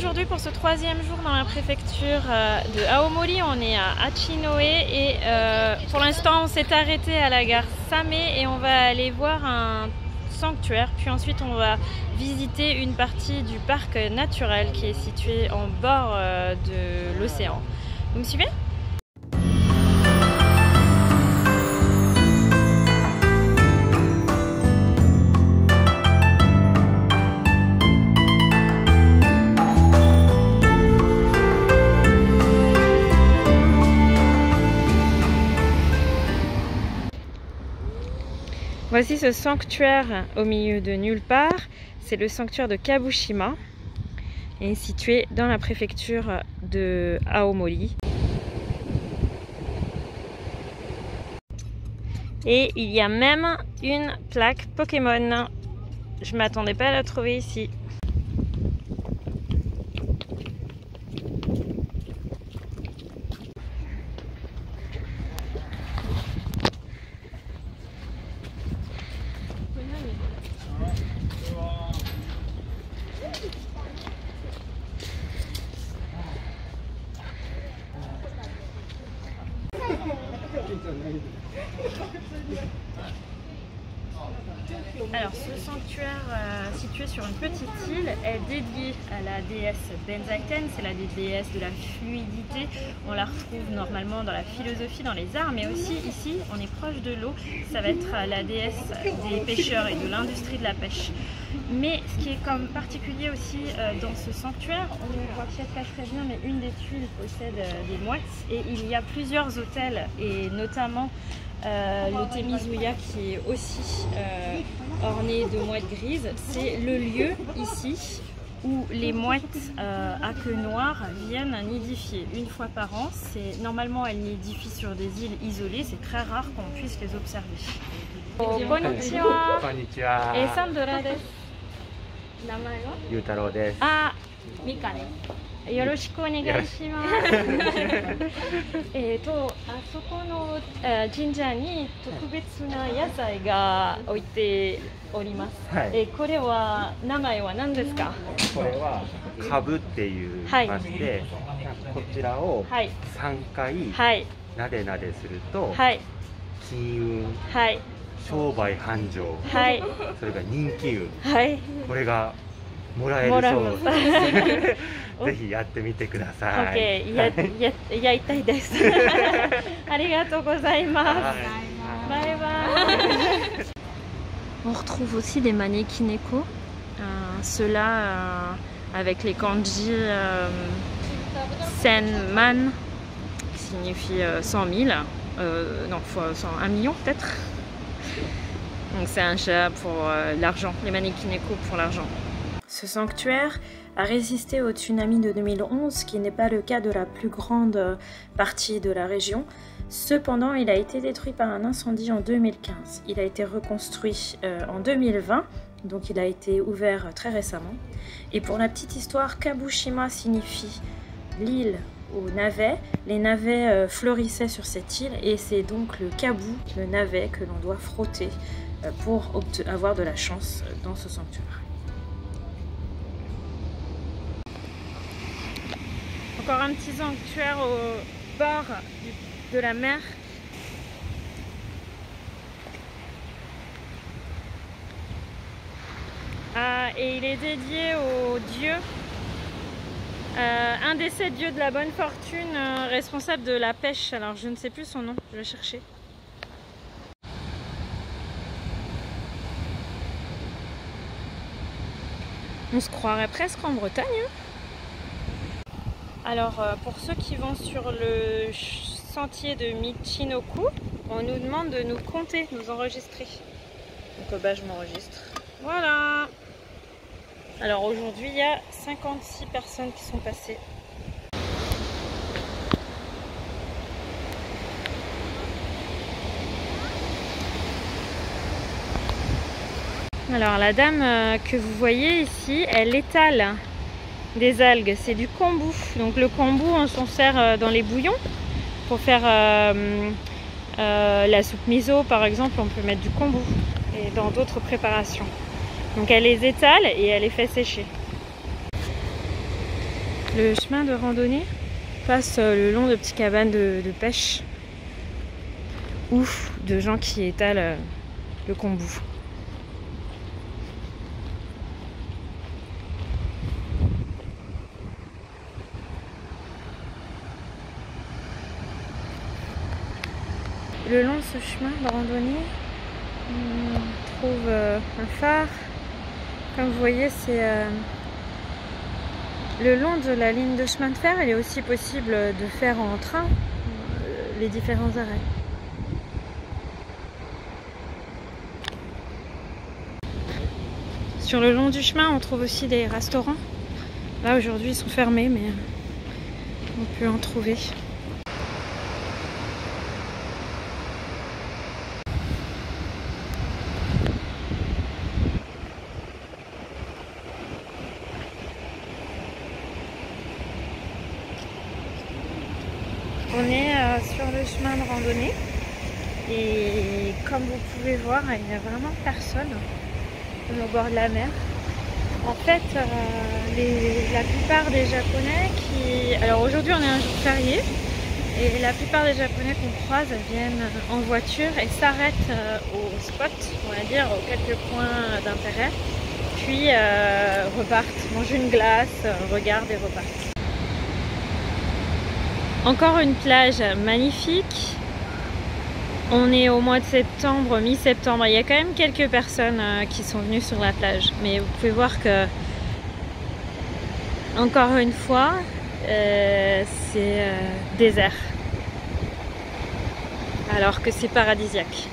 aujourd'hui pour ce 3e jour dans la préfecture de Aomori. On est à Hachinoe et pour l'instant on s'est arrêté à la gare Same et on va aller voir un sanctuaire. Puis ensuite on va visiter une partie du parc naturel qui est situé en bord de l'océan. Vous me suivez ? Voici ce sanctuaire au milieu de nulle part. C'est le sanctuaire de Kabushima et situé dans la préfecture de Aomori. Et il y a même une plaque Pokémon. Je m'attendais pas à la trouver ici. Alors ce sanctuaire situé sur une petite île est dédié à la déesse Benzaiten, c'est la déesse de la fluidité. On la retrouve normalement dans la philosophie, dans les arts, mais aussi ici on est proche de l'eau, ça va être la déesse des pêcheurs et de l'industrie de la pêche. Mais ce qui est comme particulier aussi dans ce sanctuaire, on voit peut-être pas très bien, mais une des tuiles possède des mouettes et il y a plusieurs hôtels et notamment le Temizuya qui est aussi orné de mouettes grises. C'est le lieu ici où les mouettes à queue noire viennent nidifier une fois par an. Normalement elles nidifient sur des îles isolées, c'est très rare qu'on puisse les observer. Konnichiwa. Konnichiwa. Sandra desu. Namae wa? Yutaro desu. Ah, Mika ne. よろしくお願いします。あそこの神社に特別な野菜が置いております。はい、これは名前は何ですか？これは株っていうまして、こちらを3回なでなですると、金運、商売繁盛、それから人気運、これがもらえるそうです。ぜひやってみてください。OK、やりたいです。ありがとうございます。バイバイ。On retrouve aussi des maneki-neko. Ceux-là avec les kanji Senman, qui signifie 100 000. Non, 1 million peut-être. Donc c'est un chat pour l'argent, les maneki-neko pour l'argent. Ce sanctuaire a résisté au tsunami de 2011, qui n'est pas le cas de la plus grande partie de la région. Cependant, il a été détruit par un incendie en 2015. Il a été reconstruit en 2020, donc il a été ouvert très récemment. Et pour la petite histoire, Kabushima signifie l'île aux navets. Les navets fleurissaient sur cette île et c'est donc le kabu, le navet, que l'on doit frotter pour avoir de la chance dans ce sanctuaire. Encore un petit sanctuaire au bord de la mer. Et il est dédié au dieu, un des 7 dieux de la bonne fortune, responsable de la pêche. Alors je ne sais plus son nom, je vais chercher. On se croirait presque en Bretagne. Alors pour ceux qui vont sur le sentier de Michinoku, on nous demande de nous compter, nous enregistrer. Donc je m'enregistre. Voilà. Alors aujourd'hui il y a 56 personnes qui sont passées. Alors la dame que vous voyez ici, elle étale des algues, c'est du kombu. Donc le kombu, on s'en sert dans les bouillons pour faire la soupe miso par exemple, on peut mettre du kombu et dans d'autres préparations. Donc elle les étale et elle les fait sécher. Le chemin de randonnée passe le long de petites cabanes de pêche ou de gens qui étalent le kombu. Le long de ce chemin de randonnée, on trouve un phare. Comme vous voyez, c'est le long de la ligne de chemin de fer. Il est aussi possible de faire en train les différents arrêts. Sur le long du chemin, on trouve aussi des restaurants. Là, aujourd'hui, ils sont fermés, mais on peut en trouver. On est sur le chemin de randonnée et comme vous pouvez voir, il n'y a vraiment personne au bord de la mer. En fait, la plupart des Japonais Alors aujourd'hui on est un jour férié et la plupart des Japonais qu'on croise viennent en voiture et s'arrêtent au spot, on va dire, aux quelques points d'intérêt, puis repartent, mangent une glace, regardent et repartent. Encore une plage magnifique. On est au mois de septembre, mi-septembre. Il y a quand même quelques personnes qui sont venues sur la plage. Mais vous pouvez voir que, encore une fois, c'est désert. Alors que c'est paradisiaque.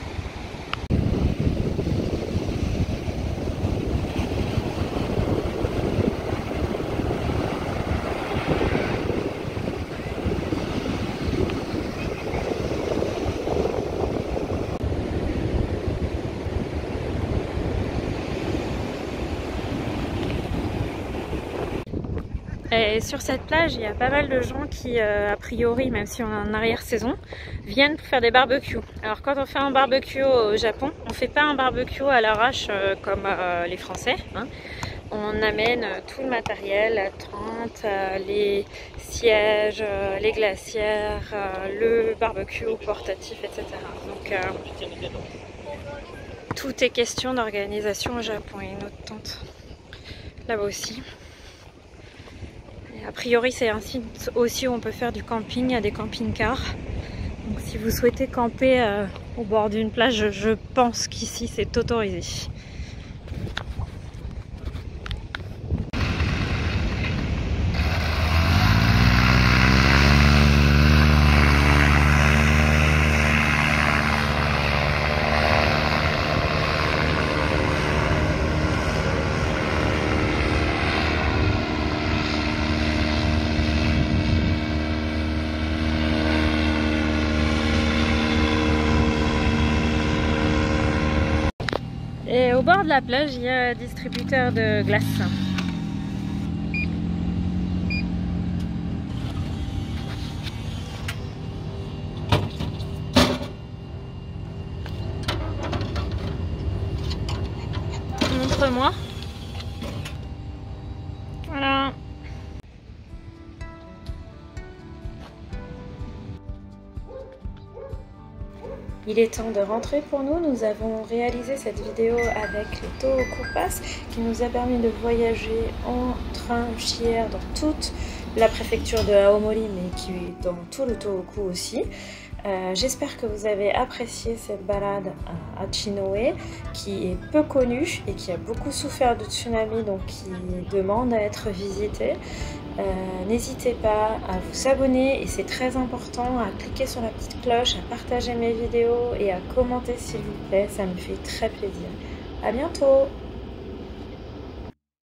Et sur cette plage, il y a pas mal de gens qui, a priori, même si on est en arrière-saison, viennent pour faire des barbecues. Alors quand on fait un barbecue au Japon, on fait pas un barbecue à l'arrache comme les Français. Hein. On amène tout le matériel, la tente, les sièges, les glacières, le barbecue portatif, etc. Donc tout est question d'organisation au Japon. Il y a une autre tente là-bas aussi. A priori, c'est un site aussi où on peut faire du camping, il y a des camping-cars. Donc si vous souhaitez camper au bord d'une plage, je pense qu'ici c'est autorisé. Et au bord de la plage, il y a un distributeur de glace. Montre-moi. Voilà. Il est temps de rentrer pour nous. Nous avons réalisé cette vidéo avec le Tohoku Pass qui nous a permis de voyager en train JR dans toute la préfecture de Aomori, mais qui est dans tout le Tohoku aussi. J'espère que vous avez apprécié cette balade à Hachinoe qui est peu connue et qui a beaucoup souffert de tsunami, donc qui demande à être visitée. N'hésitez pas à vous abonner et c'est très important à cliquer sur la petite cloche, à partager mes vidéos et à commenter s'il vous plaît, ça me fait très plaisir. À bientôt!